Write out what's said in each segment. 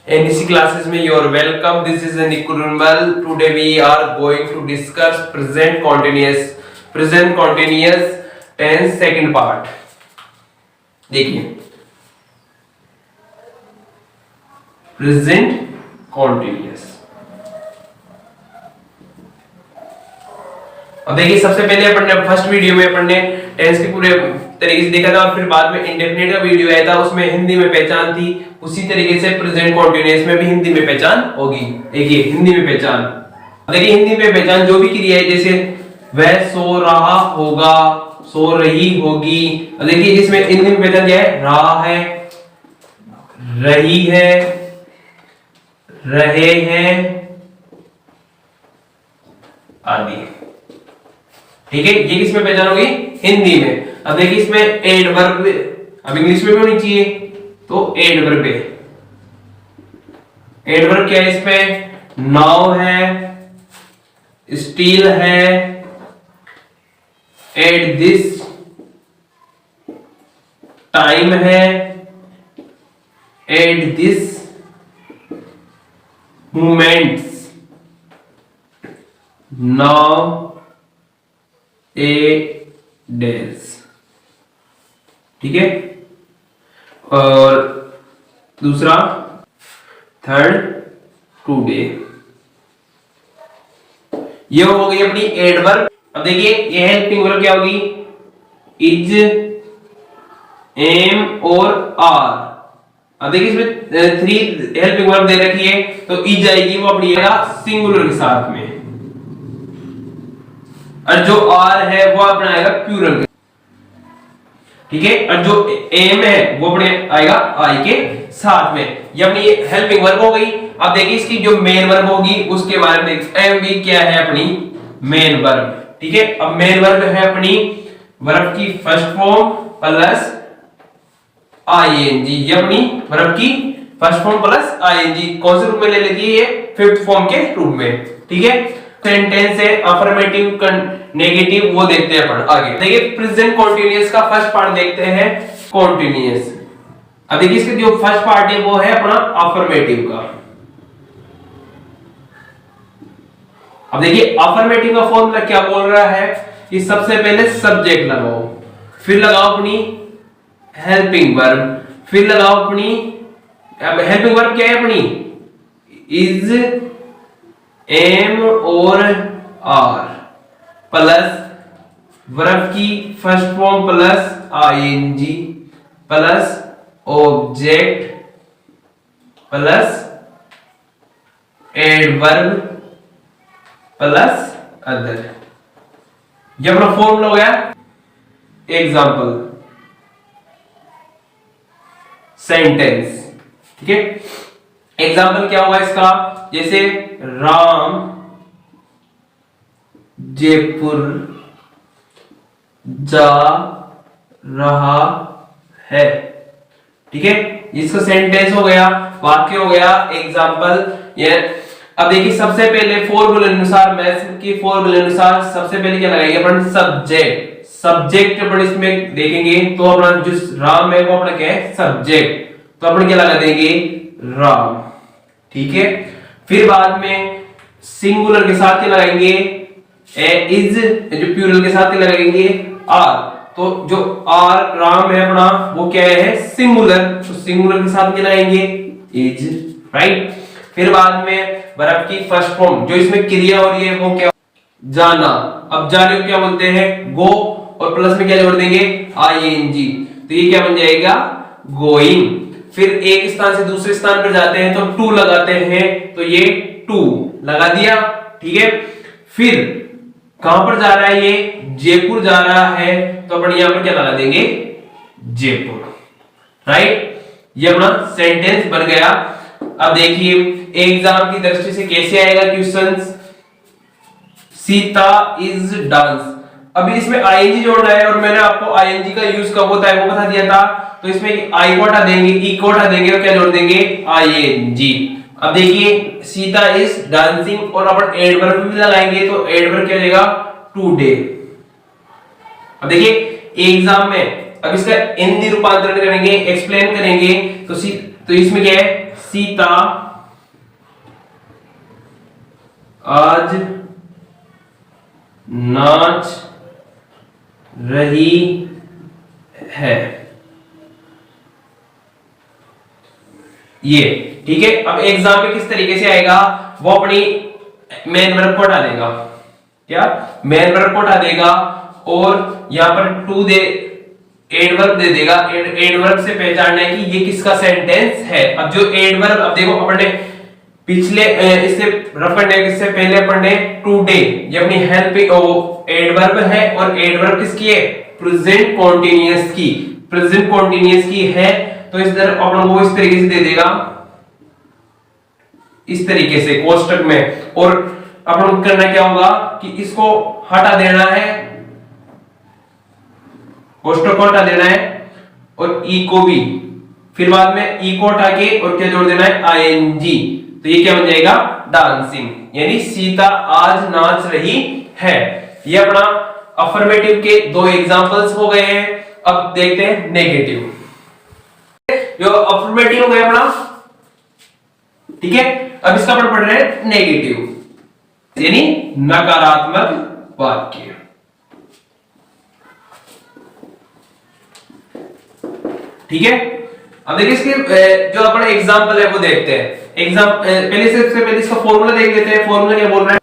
NEC classes में you're welcome. This is Niku Nirmal. Today we are going to discuss present continuous tense second part. देखिए present continuous. अब देखिए सबसे पहले अपन ने फर्स्ट वीडियो में अपन ने टेंस के पूरे तरीके से देखा था और फिर बाद में इंडेफिनिट का वीडियो आया था, उसमें हिंदी में पहचान थी। उसी तरीके से प्रेजेंट कॉन्टिन्यूअस में भी हिंदी में पहचान होगी। देखिए हिंदी में पहचान, देखिए हिंदी में पहचान जो भी क्रिया है, जैसे वह सो रहा होगा, सो रही होगी। देखिए इसमें हिंदी में पहचान क्या है? रहा है, रही है, रहे हैं आदि। ठीक है, ये किसमें पहचान होगी? हिंदी में। अब देखिए इसमें एडवर्ब, अब इंग्लिश में भी होनी चाहिए, तो एडवर्ब है। एडवर्ब क्या है? इसमें नाउ है, स्टिल है, एट दिस टाइम है, at this moments, now A days. ठीक है, और दूसरा थर्ड टुडे। ये हो गई अपनी एडवर्ब। अब देखिए ये हेल्पिंग वर्ब क्या होगी? इज, एम और आर। अब देखिए इसमें थ्री हेल्पिंग वर्ब दे रखी है, तो इज आएगी, वो अपनी सिंगुलर के साथ में, और जो आर है वो अपना आएगा प्लूरल। ठीक है, और जो एम है वो अपने आएगा आई के साथ में। ये अपनी हेल्पिंग वर्ब हो गई। अब देखिए इसकी जो मेन वर्ब होगी उसके बारे में देख, एम भी क्या है? अपनी मेन वर्ब। ठीक है, अब मेन वर्ब है अपनी वर्ब की फर्स्ट फॉर्म प्लस आईएनजी। ये अपनी वर्ब की फर्स्ट फॉर्म प्लस आईएनजी कौन से रूप में ले लेती है? ये फिफ्थ फॉर्म के रूप में। ठीक है, सेंटेंस है अफर्मेटिव नेगेटिव, वो देखते हैं अपन आगे। देखिए प्रेजेंट कॉन्टिन्यूअस का फर्स्ट पार्ट देखते हैं, कॉन्टिन्यूअस। अब देखिए इसका जो फर्स्ट पार्ट है वो है अपना अफर्मेटिव का। अब देखिए अफर्मेटिव का फॉर्मूला क्या बोल रहा है कि सबसे पहले सब्जेक्ट लगाओ, फिर लगाओ अपनी हेल्पिंग वर्ब, फिर लगाओ अपनी, अब हेल्पिंग वर्ब क्या है अपनी? इज, एम और आर, प्लस वर्ब की first form plus ING, plus object, plus adverb, plus other. ये अपना फॉर्मूला हो गया। Example sentence. ठीक है, एग्जांपल क्या होगा इसका? जैसे राम जयपुर जा रहा है। ठीक है, इसका सेंटेंस हो गया, वाक्य हो गया, एग्जांपल। ये अब देखिए सबसे पहले फॉर्मूले अनुसार, मैथ्स की फॉर्मूले अनुसार सबसे पहले क्या लगाएंगे अपन? सब्जेक्ट। सब्जेक्ट अपन इसमें देखेंगे तो अपना जो राम है वो अपना क्या है? सब्जेक्ट। तो अपन क्या लगा देंगे? राम। ठीक है, फिर बाद में सिंगुलर के साथ क्या लगाएंगे? इज, जो प्लूरल के साथ क्या लगाएंगे? आर। तो जो आर राम है अपना वो क्या है? सिंगुलर, तो सिंगुलर के साथ क्या लगाएंगे? इज। राइट, फिर बाद में वर्ब की फर्स्ट फॉर्म, जो इसमें क्रिया हो रही है वो क्या? जाना। अब जाने को क्या बोलते हैं? गो, और प्लस में क्या जोड़ देंगे? आईएनजी। तो ये क्या बन जाएगा? गोइंग। फिर एक स्थान से दूसरे स्थान पर जाते हैं तो टू लगाते हैं, तो ये टू लगा दिया। ठीक है, फिर कहां पर जा रहा है? ये जयपुर जा रहा है, तो अपन यहां पर क्या लगा देंगे? जयपुर। राइट, ये अपना सेंटेंस बन गया। अब देखिए एग्जाम की दृष्टि से कैसे आएगा क्वेश्चंस? Sita is dance. अभी इसमें आईएनजी जोड़ना है, और मैंने आपको आईएनजी का यूज कब होता है वो बता दिया था। तो इसमें आई को हटा देंगे, ई को हटा देंगे, और क्या जोड़ देंगे? आईएनजी। अब देखिए सीता इज डांसिंग, और अपन एडवर्ब भी लगाएंगे, तो एडवर्ब क्या हो जाएगा? टुडे। अब देखिए एग्जाम में अब इसका हिंदी रूपांतरण करेंगे, एक्सप्लेन करेंगे, तो इसमें क्या है? सीता आज नाच रही है। ये ठीक है। अब एग्जाम में किस तरीके से आएगा, वो अपनी मेन वर्ब को हटा देगा। क्या मेन वर्ब को हटा देगा और यहां पर टू दे एडवर्ब दे देगा। एडवर्ब से पहचानना है कि ये किसका सेंटेंस है। अब जो एडवर्ब, अब देखो अपन ने पिछले इससे रफ करने इससे पहले अपन ने टुडे, ये अपनी हेल्प एडवर्ब है और एडवर्ब किसकी है, प्रेजेंट कॉन्टिन्यूअस की, प्रेजेंट कॉन्टिन्यूअस की है। तो इस तरह अपन को इस तरीके से दे देगा, इस तरीके से कोष्टक में। और अपन को करना क्या होगा कि इसको हटा देना है, कोष्टक को हटा देना है और ई को भी, फिर बाद में ई को हटा के और क्या जोड़ देना है, आईएनजी। तो ये क्या बन जाएगा, डांसिंग, यानी सीता आज नाच रही है। ये अपना अफर्मेटिव के दो एग्जांपल्स हो गए हैं। अब देखते हैं नेगेटिव। जो अफर्मेटिव हो गया अपना, ठीक है। अब इसका अपन पढ़ रहे हैं नेगेटिव, यानी नकारात्मक वाक्य। ठीक है। अब देखिए इसके जो अपना एग्जांपल है वो देखते हैं। पहले सबसे पहले इसका फॉर्मूला देख लेते हैं। फॉर्मूला क्या बोल रहा है,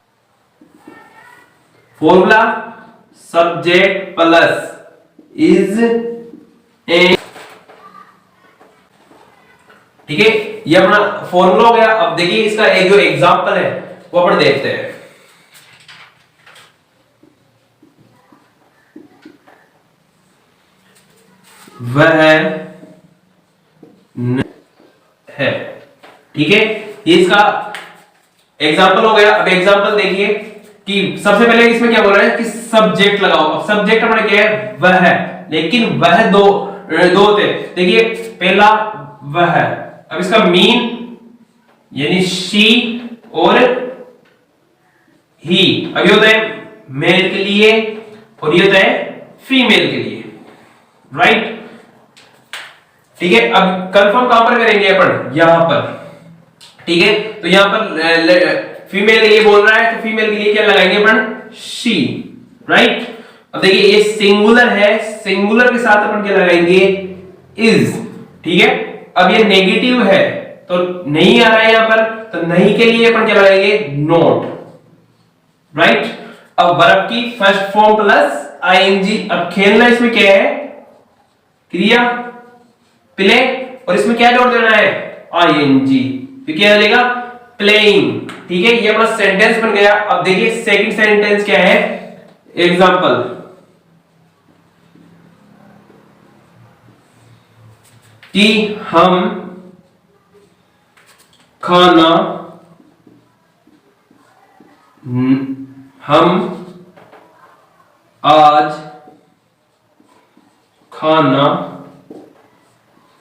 formula subject plus is a, ठीक है। ये अपना फॉर्मूला हो गया। अब देखिए इसका एक जो एग्जांपल है वो अपन देखते हैं। वह है, ठीक है। ये इसका एग्जांपल हो गया। अब एग्जांपल देखिए कि सबसे पहले इसमें क्या बोल रहा है कि सब्जेक्ट लगाओ। अब सब्जेक्ट अपना क्या है, वह है, लेकिन वह दो थे। देखिए पहला वह है, अब इसका मीन यानी शी और ही। अब ये होता है मेल के लिए और ये होता है फीमेल के लिए, राइट। ठीक है। अब कंफर्म कहां पर करेंगे अपन, यहां पर, ठीक है। तो यहां पर फीमेल के लिए बोल रहा है तो फीमेल के लिए क्या लगाएंगे अपन, शी, राइट। अब देखिए ये सिंगुलर है, सिंगुलर के साथ अपन क्या लगाएंगे, इज, ठीक है। अब ये नेगेटिव है तो नहीं आ रहा है यहां पर, तो नहीं के लिए अपन क्या लगाएंगे, नोट, राइट। अब वर्ब की फर्स्ट फॉर्म प्लस आईएनजी। अब खेलना इसमें क्या है, क्रिया, प्ले, और इसमें क्या जोड़ देना है, आईएनजी, तो क्या चलेगा, प्लेइंग, ठीक है। ये अपना सेंटेंस बन गया। अब देखिए सेकंड सेंटेंस क्या है, एग्जांपल, कि हम खाना, हम आज खाना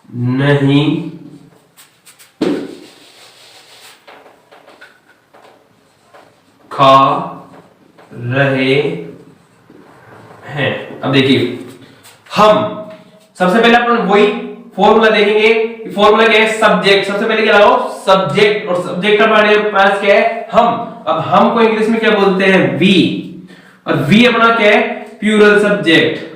नहीं खा रहे हैं। अब देखिए हम, सबसे पहले अपन वही फॉर्मूला देखेंगे। फॉर्मूला क्या है, सब्जेक्ट, सबसे पहले क्या लगाओ, सब्जेक्ट, और सब्जेक्ट हमारे पास क्या है, हम। अब हम को इंग्लिश में क्या बोलते हैं, वी, और वी अपना क्या है, प्लूरल सब्जेक्ट,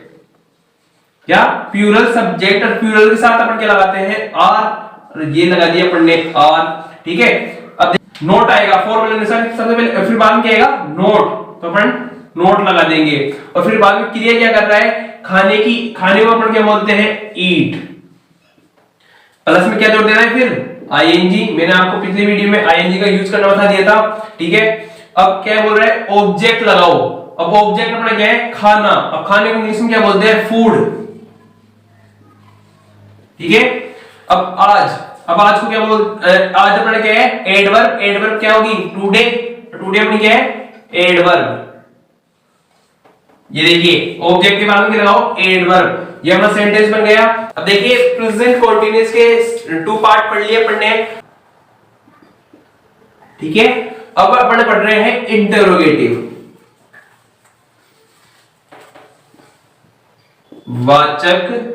क्या प्लूरल सब्जेक्ट, और प्लूरल के साथ अपन क्या लगाते हैं, आर, और ये लगा दिया अपन ने आर, ठीक है। अब नोट आएगा फॉर्मूला अनुसार, सबसे पहले, फिर बाद में क्या आएगा, नोट, तो अपन नोट लगा देंगे। और फिर बाद में क्रिया क्या कर रहा है, खाने की, खाने को अपन क्या बोलते हैं, ईट, प्लस में क्या जोड़ देना है, फिर आईएनजी। मैंने आपको पिछली वीडियो में आईएनजी का यूज करना बता दिया था, ठीक है। अब क्या बोल रहा है, ऑब्जेक्ट लगाओ। अब ऑब्जेक्ट अपना क्या है, खाना। अब खाने को इंग्लिश में क्या बोलते हैं, फूड, ठीक है। अब आज, अब आज को क्या बोल, आज अपना क्या है, एडवर्ब, एडवर्ब क्या होगी, टुडे, टुडे अपनी क्या है, एडवर्ब। ये देखिए ऑब्जेक्ट के बाद में क्या लगाओ, एडवर्ब, ये अपना सेंटेंस बन गया। अब देखिए प्रेजेंट कंटीन्यूअस के टू पार्ट पढ़ लिए अपन ने, ठीक है। अब अपन पढ़ रहे हैं इंटरोगेटिव, वाचक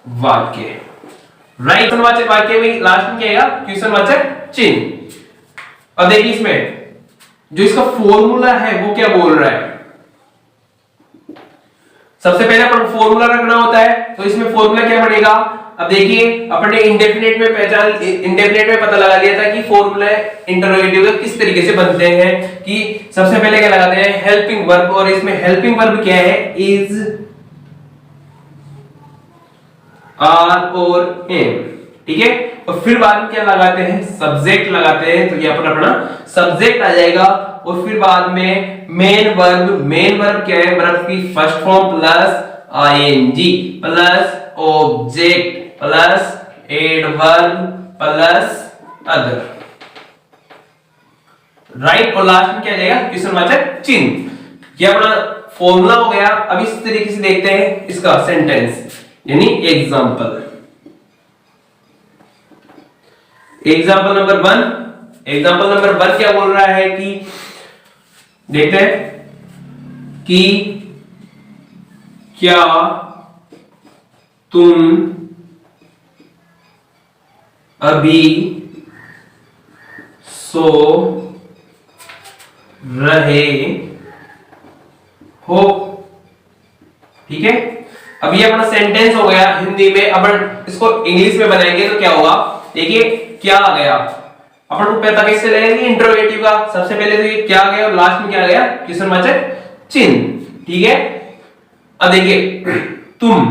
वाक्य, राइट। क्वेश्चनवाचक वाक्य में लास्ट में क्या आएगा, क्वेश्चनवाचक चिन्ह। अब देखिए इसमें जो इसका फॉर्मूला है वो क्या बोल रहा है। सबसे पहले अपन फॉर्मूला रखना होता है, तो इसमें फॉर्मूला क्या बनेगा। अब देखिए अपने इंडेफिनिट में पता लगा लिया था कि फॉर्मूला इंटरोगेटिव के किस तरीके से बनते हैं, कि सबसे पहले क्या लगाते हैं, हेल्पिंग वर्ब, और इसमें हेल्पिंग वर्ब क्या है, इज, आर और एम, ठीक है। और फिर बाद में क्या लगाते हैं, सब्जेक्ट लगाते हैं, तो ये अपना सब्जेक्ट आ जाएगा। और फिर बाद में मेन वर्ब क्या है, वर्ब की first form plus ING plus object plus adverb plus other, right. और लास्ट में क्या जाएगा, क्वेश्चनवाचक चिन्ह। ये अपना फॉर्मूला हो गया। अब इस तरीके से देखते हैं इसका सेंटेंस, यानी एग्जांपल नंबर 1। एग्जांपल नंबर 1 क्या बोल रहा है कि देखते हैं कि क्या तुम अभी सो रहे हो, ठीक है। अब ये अपना सेंटेंस हो गया हिंदी में। अब इसको इंग्लिश में बनाएंगे तो क्या होगा, देखिए क्या आ गया, अपन को पता कैसे लगेगा कि इंटरोगेटिव का सबसे पहले तो ये क्या आ गया और लास्ट में क्या आ गया, क्वेश्चनवाचक चिन्ह, ठीक है। अब देखिए तुम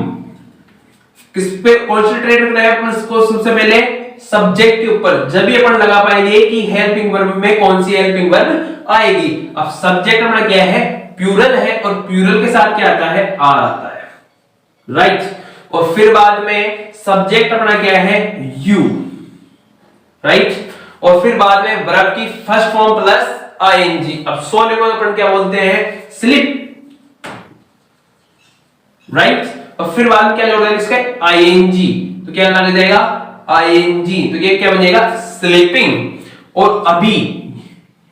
किस पे कॉन्सेंट्रेट करना है अपन इसको, सबसे पहले सब्जेक्ट के ऊपर। जब भी अपन लगा पाएंगे कि हेल्पिंग वर्ब में कौन सी हेल्पिंग वर्ब आएगी। अब सब्जेक्ट अपना क्या है, प्लूरल है, और प्लूरल के साथ क्या आता है, आर आता है, राइट। और फिर बाद में सब्जेक्ट अपना क्या है, यू, राइट। और फिर बाद में वर्ब की फर्स्ट फॉर्म प्लस आईएनजी। अब सोने को अपन क्या बोलते हैं, स्लिप, राइट। और फिर बाद में क्या जोड़ देंगे इसका, आईएनजी, तो क्या लग जाएगा, आईएनजी, तो ये क्या बनेगा, स्लीपिंग। और अभी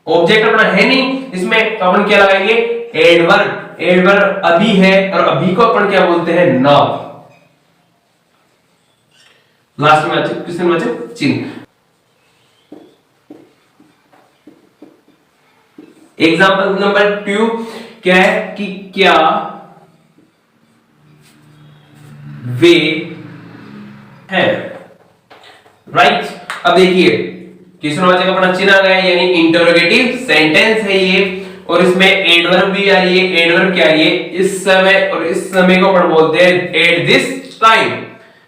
ऑब्जेक्ट अपना है नहीं इसमें, तो अपन क्या लगाएंगे, एडवर्ब अभी है, और अभी को अपन क्या बोलते हैं, नाउ। लास्ट में क्वेश्चनवाचक चिन्ह। एग्जाम्पल नंबर 2 क्या है कि क्या वे है, राइट। अब देखिए क्वेश्चनवाचक अपना चिन्ह आ गया, यानी इंटरोगेटिव सेंटेंस है ये, और इसमें एडवर्ब भी आ रही है। एडवर्ब क्या आ रही है, इस समय, और इस समय को अपन बोलते हैं एट दिस टाइम।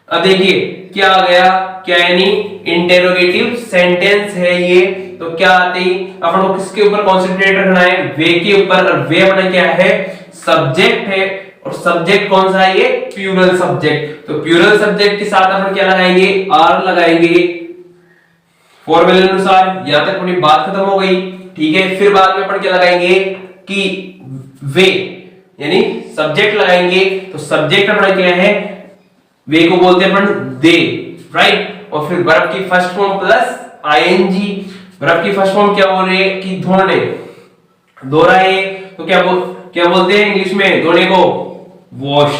अब देखिए क्या आ गया, क्या यानी इंटरोगेटिव सेंटेंस है ये, तो क्या आती, अपन को किसके ऊपर कंसंट्रेट रखना है, वे के ऊपर। और वे अपना क्या है, सब्जेक्ट है, और सब्जेक्ट कौन सा है, ये प्लूरल सब्जेक्ट। तो प्लूरल सब्जेक्ट के साथ अपन क्या लगाएंगे, आर लगाएंगे फॉर्मूले अनुसार। यहां तक अपनी बात खत्म हो गई, ठीक है। फिर बाद में अपन क्या लगाएंगे कि वे, यानी सब्जेक्ट लगाएंगे, तो सब्जेक्ट अपना क्या है, वे को बोलते हैं अपन दे, राइट। और फिर वर्ब की first form plus ING. Verb की फर्स्ट फॉर्म क्या बोल रहे हैं कि धोने, धो रहा है, तो क्या बोलते हैं इंग्लिश में धोने को, वॉश।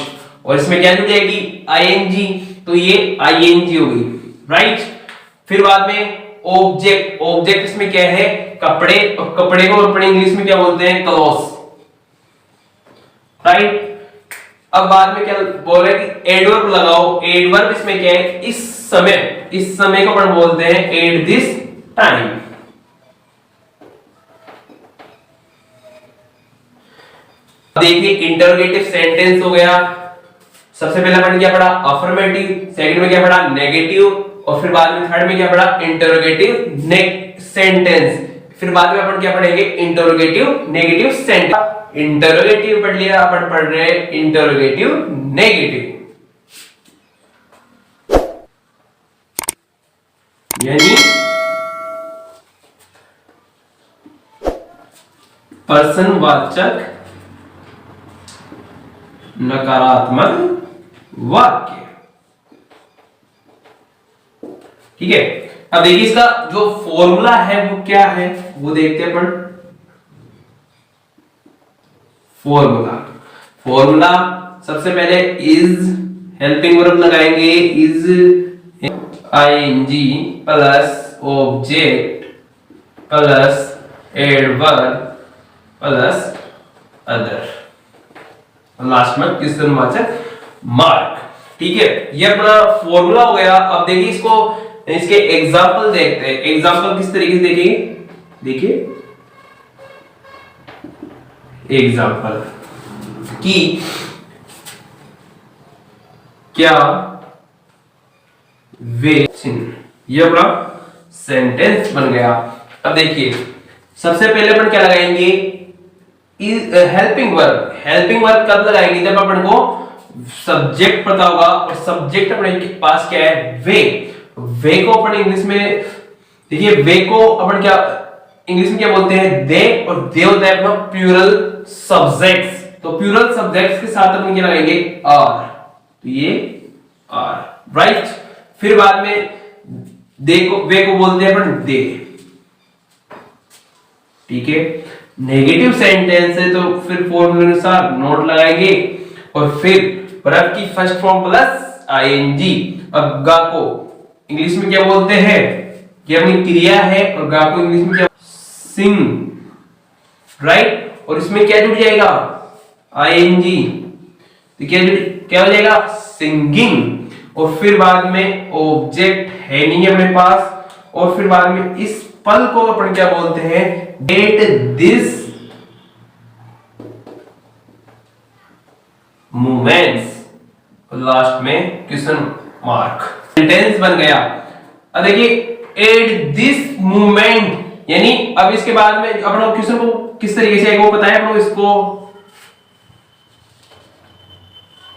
और इसमें क्या जुड़ जाएगी, आईएनजी, तो ये आईएनजी हो गई, राइट। फिर बाद में ऑब्जेक्ट इसमें क्या है, कपड़े, और कपड़े को अपने इंग्लिश में क्या बोलते हैं, क्लॉथ्स, राइट। अब बाद में क्या बोल रहे हैं कि एडवर्ब लगाओ। एडवर्ब इसमें क्या है, इस समय को अपन बोलते हैं एट दिस टाइम। देखिए इंटरोगेटिव सेंटेंस हो गया। सबसे पहले अपन क्या पढ़ा, अफर्मेटिव, सेकंड में क्या पढ़ा, नेगेटिव, और फिर बाद में थर्ड में क्या पढ़ा, इंटरोगेटिव सेंटेंस। फिर बाद में अपन क्या पढ़ेंगे, इंटरोगेटिव नेगेटिव सेंटेंस। इंटरोगेटिव पढ़ लिया, अपन पढ़ रहे हैं इंटरोगेटिव नेगेटिव, यानी प्रश्नवाचक नकारात्मक वाक्य, ठीक है। अब देखिए इसका जो फॉर्मूला है वो क्या है, वो देखते हैं अपन। फॉर्मूला सबसे पहले इज हेल्पिंग वर्ब लगाएंगे, is ing plus object plus adverb plus other, last में क्वेश्चनवाचक मार्क। ठीक है, ये अपना फॉर्मूला हो गया। अब देखिए इसको, इसके एग्जांपल देखते हैं। एग्जांपल किस तरीके से देखेंगे, देखिए एग्जांपल कि क्या वे, ये अपना सेंटेंस बन गया। अब देखिए सबसे पहले अपन क्या लगाएंगे, हेल्पिंग वर्ब। हेल्पिंग वर्ब कब लगाएंगे, जब अपन को सब्जेक्ट पता होगा और सब्जेक्ट अपने के पास क्या है, वे। वे को अपन इंग्लिश में, देखिए वे को अपन क्या इंग्लिश में क्या बोलते हैं, दे, और दे होता है अपना प्लूरल सब्जेक्ट्स। तो प्लूरल सब्जेक्ट्स के साथ अपन क्या लगाएंगे, आर। तो ये आर, राइट। फिर बाद में दे को, वे को बोलते हैं अपन दे। ठीक है, नेगेटिव सेंटेंस है तो फिर फॉर्मूले अनुसार नोट लगाएंगे और फिर वर्ब की फर्स्ट फॉर्म प्लस आईएनजी। अब गा को इंग्लिश में क्या बोलते हैं, ये अपनी क्रिया है, और गा को इंग्लिश में क्या, सिंग, राइट। और इसमें क्या जुड़ जाएगा, आईएनजी, तो क्या हो जाएगा, सिंगिंग। और फिर बाद में ऑब्जेक्ट है नहीं अपने पास, और फिर बाद में इस पल को अपन क्या बोलते हैं, डेट दिस मोमेंट्स, लास्ट में क्वेश्चन मार्क। सेंटेंस बन गया। अब देखिए एट दिस मोमेंट, यानी अब इसके बाद में अपन क्वेश्चन को किस तरीके से वो बताया, अपन इसको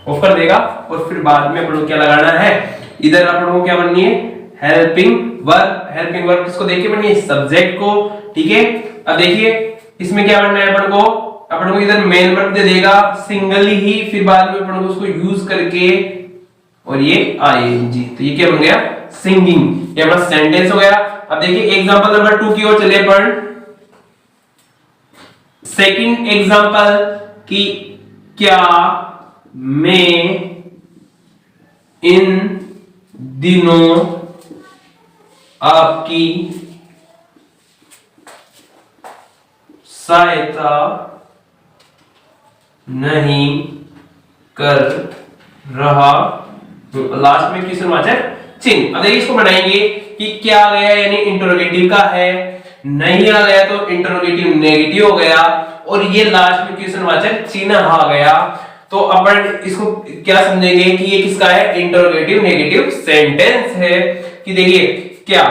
ऑफ कर देगा और फिर बाद में अपन को क्या लगाना है, इधर अपन को क्या बननी है, हेल्पिंग वर्ब। हेल्पिंग वर्ब किसको देख के बननी है, सब्जेक्ट को। ठीक है, अब देखिए इसमें क्या बनना है, अपन को इधर मेन वर्ब दे देगा सिंगली ही, फिर बाद में अपन को उसको यूज करके, और ये आईएनजी। तो ये क्या बन गया, सिंगिंग। ये हमारा सेंटेंस हो गया। अब देखिए एग्जांपल नंबर 2 की ओर चले अपन। सेकंड एग्जांपल कि क्या मैं इन दिनों आपकी सहायता नहीं कर रहा, लास्ट में क्वेश्चनवाचक चिन्ह। अब देखिए इसको बनाएंगे कि क्या आ गया, यानी इंटरोगेटिव का है, नहीं आ गया तो इंटरोगेटिव नेगेटिव हो गया, और ये लास्ट में क्वेश्चनवाचक चिन्ह आ गया। तो अपन इसको क्या समझेंगे कि ये किसका है, इंटरोगेटिव नेगेटिव सेंटेंस है। कि देखिए क्या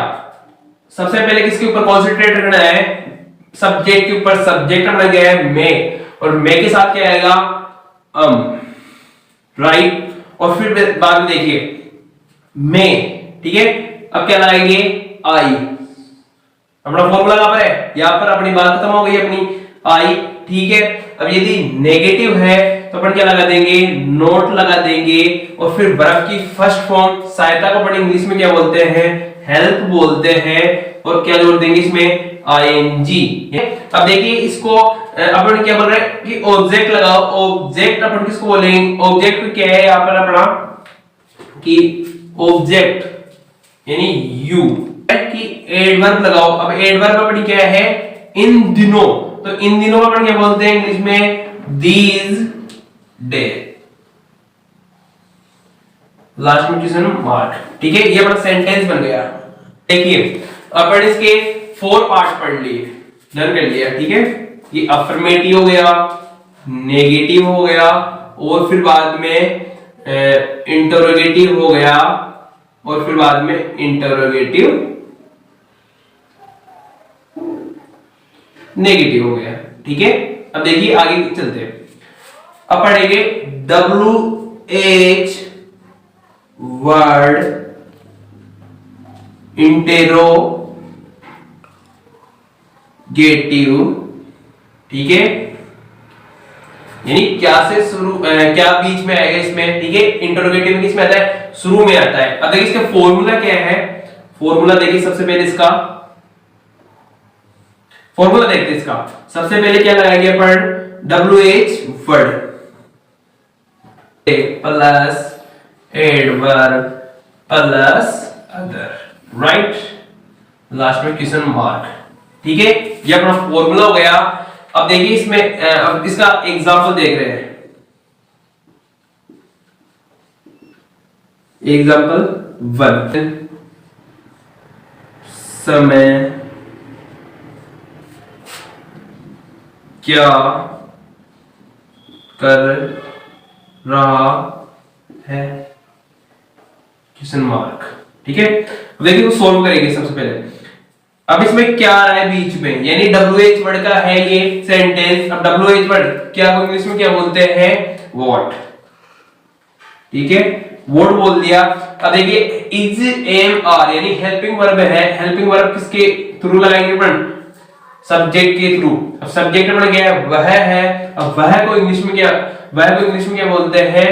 सबसे पहले किसके ऊपर कॉन्सेंट्रेट करना है, सब्जेक्ट के ऊपर। सब्जेक्ट अपना गया है मैं, और मैं के साथ क्या आएगा, राइट। और फिर बाद में देखिए मैं, ठीक है। अब क्या लगाएंगे, आई। अपना फॉर्मूला कहां पर है, यहां पर अपनी बात खत्म हो गई अपनी, आई। ठीक है, अब यदि नेगेटिव है तो अपन क्या लगा देंगे, नोट लगा देंगे, और फिर वर्ब की फर्स्ट फॉर्म, सहायता को अपन इंग्लिश में क्या बोलते हैं, हेल्प बोलते हैं, और क्या जोड़ देंगे इसमें, आईएनजी। अब देखिए इसको अपन क्या बोल रहे हैं कि ऑब्जेक्ट लगाओ। ऑब्जेक्ट अपन किसको बोलेंगे, ऑब्जेक्ट क्या है यहां पर अपना कि ऑब्जेक्ट यानी यू, कि एडवर्ब लगाओ। अब एडवर्ब अपनी क्या है, इन दिनों। तो इन दिनों अपन क्या बोलते हैं इंग्लिश में, दीज डे, लास्ट में क्वेश्चन मार्क। ठीक है, ये अपना सेंटेंस बन गया। देखिए अपन इसके 4 पार्ट पढ़ लिए, डन कर लिया। ठीक है, ये अफर्मेटिव हो गया, नेगेटिव हो गया, और फिर बाद में इंटरोगेटिव हो गया, और फिर बाद में इंटरोगेटिव नेगेटिव हो गया। ठीक है, अब देखिए आगे चलते हैं। अब पढ़ेंगे WH वर्ड इंटेरोगेटिव। ठीक है, यानी क्या से शुरू, क्या बीच में आएगा इसमें। ठीक है, इंटरोगेटिव में किसमें आता है, शुरू में आता है। अब देखिए इसका फॉर्मूला क्या है, फॉर्मूला देखिए सबसे पहले इसका फॉर्मूला देखते हैं इसका। सबसे पहले क्या लगाएंगे अपन, WH word plus adverb plus other, right, last में क्वेश्चन मार्क। ठीक है, ये अपना फॉर्मूला हो गया। अब देखिए इसमें अब इसका एग्जांपल देख रहे हैं। एग्जांपल 1, समय क्या कर रहा है, क्वेश्चन मार्क। ठीक है, अब देखिए वो सॉल्व करेंगे सबसे पहले। अब इसमें क्या आ रहा है बीच में, यानी WH वर्ड का है ये सेंटेंस। अब WH वर्ड क्या को इंग्लिश में क्या बोलते हैं, व्हाट। ठीक है, व्हाट बोल दिया। अब देखिए इज, एम, आर यानी हेल्पिंग वर्ब है। हेल्पिंग वर्ब किसके थ्रू लगाएंगे अपन, सब्जेक्ट के थ्रू। अब सब्जेक्ट बन गया वह है। अब वह को इंग्लिश में क्या बोलते हैं,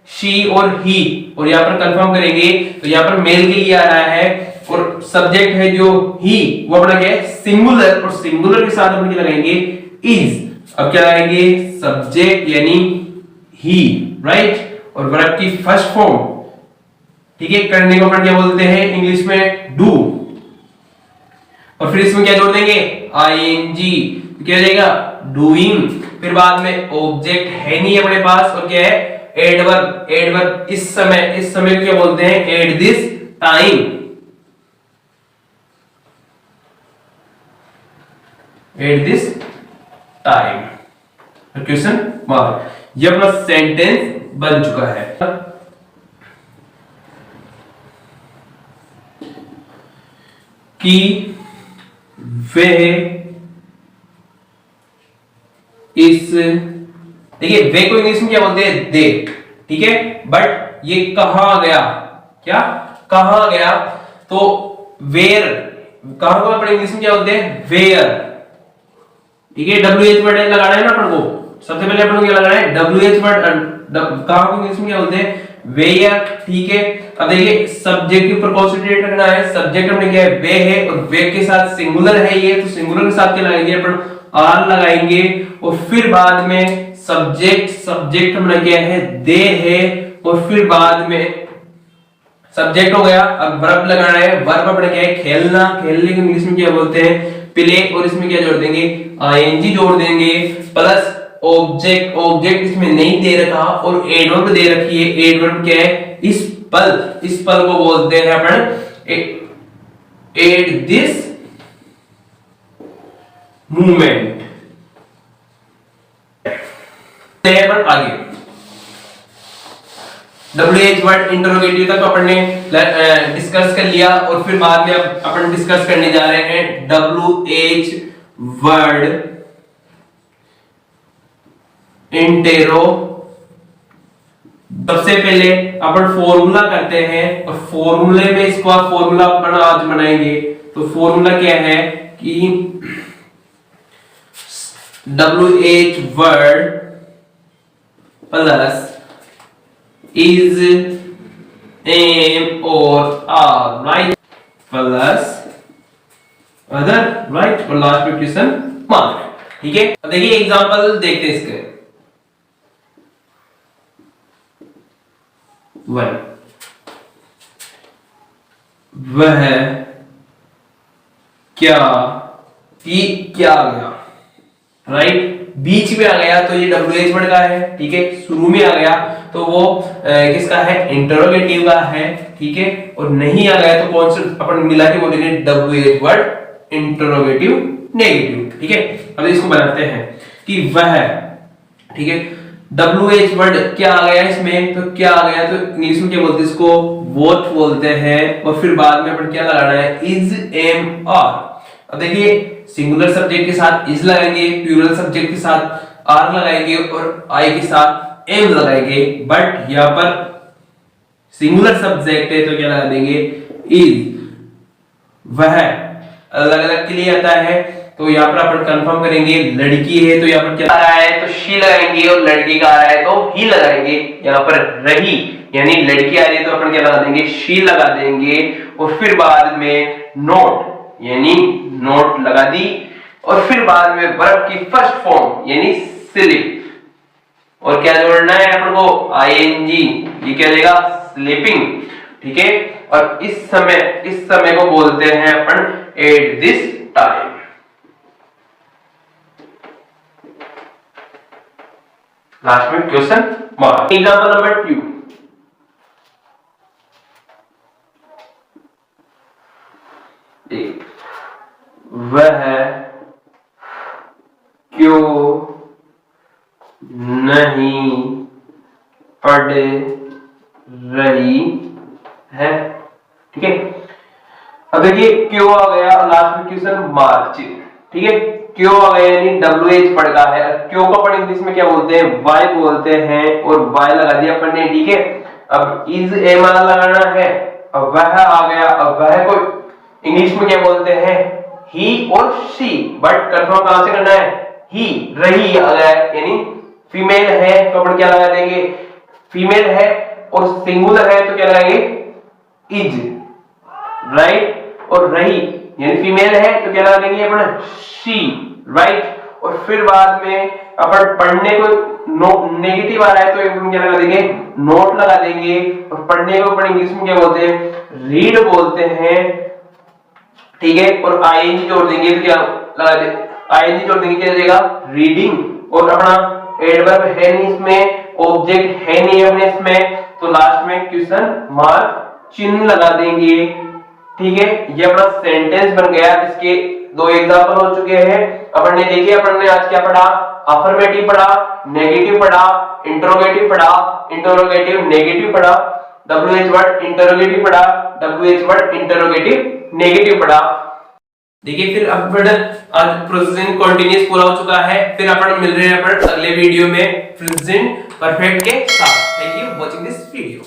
शी और ही। और यहाँ पर कंफर्म करेंगे तो यहाँ पर मेल के लिए आ रहा है, और सब्जेक्ट है जो ही वो अपना क्या है, सिंगुलर। और सिंगुलर के साथ अपन क्या लगाएंगे, इज। अब क्या लगाएंगे, सब्जेक्ट यानी ही, राइट। और वर्ब की फर्स्ट फॉर्म, ठीक है, करने को अपन क्या बोलते हैं इंग्लिश में, डू। और फिर इसमें क्या जोड़ देंगे, आईएनजी, क्या हो जाएगा, डूइंग। फिर बाद में ऑब्जेक्ट है नहीं अपने पास, और क्या है, एडवर्ब। एडवर्ब इस समय क्या बोलते हैं, at this time. At this time, question mark. ये अपना सेंटेंस बन चुका है। कि वे इस, देखिए वे को इंग्लिश में क्या बोलते हैं, दे। ठीक है, बट ये कहां गया, क्या कहां गया, तो वेयर, कहां को अपन इंग्लिश में क्या बोलते हैं, वेयर। ठीक है, WH वर्ड लगाना है ना अपन को। सबसे पहले अपन को क्या लगाना है, WH वर्ड। कहां को इंग्लिश में क्या बोलते हैं, वेयर। ठीक है, अब देखिए सब्जेक्ट के ऊपर कॉन्सेंट्रेट करना है। सब्जेक्ट हमने क्या है, वे है, और वे के साथ सिंगुलर है ये, तो सिंगुलर के साथ क्या लगाएंगे अपन, आर लगाएंगे। और फिर बाद में सब्जेक्ट हमने क्या है, दे है। और फिर बाद में सब्जेक्ट हो गया, अब वर्ब लगाना है। वर्ब अपने क्या है, खेलना। खेलने को इंग्लिश में क्या बोलते हैं, प्ले। और इसमें क्या जोड़ देंगे, आईएनजी जोड़ देंगे, प्लस ऑब्जेक्ट इसमें नहीं दे रखा, और एडवर्ब दे रखी है। एडवर्ब क्या है, इस पल को बोलते हैं अपन एट दिस मूवमेंट। आगे WH वर्ड इंटरोगेटिव तक अपन ने डिस्कस कर लिया, और फिर बाद में अब अपन डिस्कस करने जा रहे हैं WH वर्ड इंटेरो। सबसे पहले अपन फॉर्मूला करते हैं, और फॉर्मूले में इसको आप फॉर्मूला अपन आज बनाएंगे। तो फॉर्मूला क्या है कि WH word plus is, am और are, right, plus other, right, और लास्ट में क्वेश्चन मार्क। ठीक है, अब देखिए एग्जांपल देखते हैं इसके। 1, वह क्या आ गया, राइट। बीच में आ गया तो ये WH वर्ड का है। ठीक है, शुरू में आ गया तो वो किसका है, इंटरोगेटिव का है। ठीक है, और नहीं आ गया तो कौन सा अपन मिला के बोलेंगे, WH वर्ड इंटरोगेटिव नेगेटिव। ठीक है, अब इसको बनाते हैं कि वह, ठीक है, WH वर्ड क्या आ गया इसमें, तो क्या आ गया, तो इंग्लिश में क्या बोलते हैं इसको, वॉट बोलते हैं। और फिर बाद में अपन क्या लगाना है, इज, एम, आर। अब देखिए सिंगुलर सब्जेक्ट के साथ इज लगाएंगे, प्लूरल सब्जेक्ट के साथ आर लगाएंगे, और आई के साथ एम लगाएंगे। बट यहाँ पर सिंगुलर सब्जेक्ट है तो क्या लगा देंगे, इज। वह अलग अलग के लिए आता है, तो यहाँ पर अपन कंफर्म करेंगे। लड़की है तो यहाँ पर क्या आ रहा है, तो शी लगाएंगे, और लड़की का आ रहा है तो ही लगाएंगे। यहाँ पर रही यानी लड़की आ रही है तो अपन क्या लगा देंगे, शी लगा देंगे। और फिर बाद में नोट यानी नोट लगा दी, और फिर बाद में वर्ब की फर्स्ट फॉर्म यानी स्लीप, और क्या जोड़ना है अपन को, आईएनजी, ये क्या देगा, स्लीपिंग। ठीक है, और इस समय को बोलते हैं अपन एट दिस टाइम। लास्ट में क्वेश्चन मार्क। एग्जांपल नंबर 2, वह क्यों नहीं पढ़ रही है। ठीक है, अब देखिए क्यों आ गया लास्ट में क्वेश्चन मार्क। ठीक है, क्यों आ गया यानी WH पढ़ का है। क्यों को अपन इंग्लिश में क्या बोलते हैं, वाई बोलते हैं, और वाई लगा दिया अपन ने। ठीक है, अब इज ए माना लगाना है। अब वह आ गया, अब वह को इंग्लिश में क्या बोलते हैं, ही और शी, बट कंफर्म कहां से करना है, ही, रही आ गया यानी फीमेल है तो अपन क्या लगा देंगे, फीमेल है, और सिंगुलर है तो क्या लगाएंगे, इज, राइट। और रही यानी फीमेल है तो क्या लगा देंगे अपन, शी, राइट। और फिर बाद में अपन पढ़ने को नेगेटिव आ रहा है तो अपन क्या लगा देंगे, नोट लगा देंगे। और पढ़ने को अपन इंग्लिश में क्या बोलते हैं, रीड बोलते हैं। ठीक है, और आईएनजी जोड़ देंगे तो क्या लगा दे, आईएनजी जोड़ देंगे क्या जाएगा, रीडिंग। और अपना एडवर्ब है नहीं इसमें, ऑब्जेक्ट है नहीं अपने इसमें, तो लास्ट में क्वेश्चन मार्क चिन्ह लगा देंगे। ठीक है, ये अपना सेंटेंस बन गया। इसके 2 एग्जांपल हो चुके हैं। अपन ने देखिए, अपन ने आज क्या पढ़ा, अफर्मेटिव पढ़ा, नेगेटिव पढ़ा, इंटरोगेटिव पढ़ा, इंटरोगेटिव नेगेटिव पढ़ा, WH वर्ड इंटरोगेटिव पढ़ा, WH वर्ड इंटरोगेटिव नेगेटिव पढ़ा। देखिए फिर अपन आज प्रेजेंट कंटीन्यूअस पूरा हो चुका है। फिर अपन मिल रहे हैं अपन अगले वीडियो में प्रेजेंट परफेक्ट के साथ। Thank you watching this video.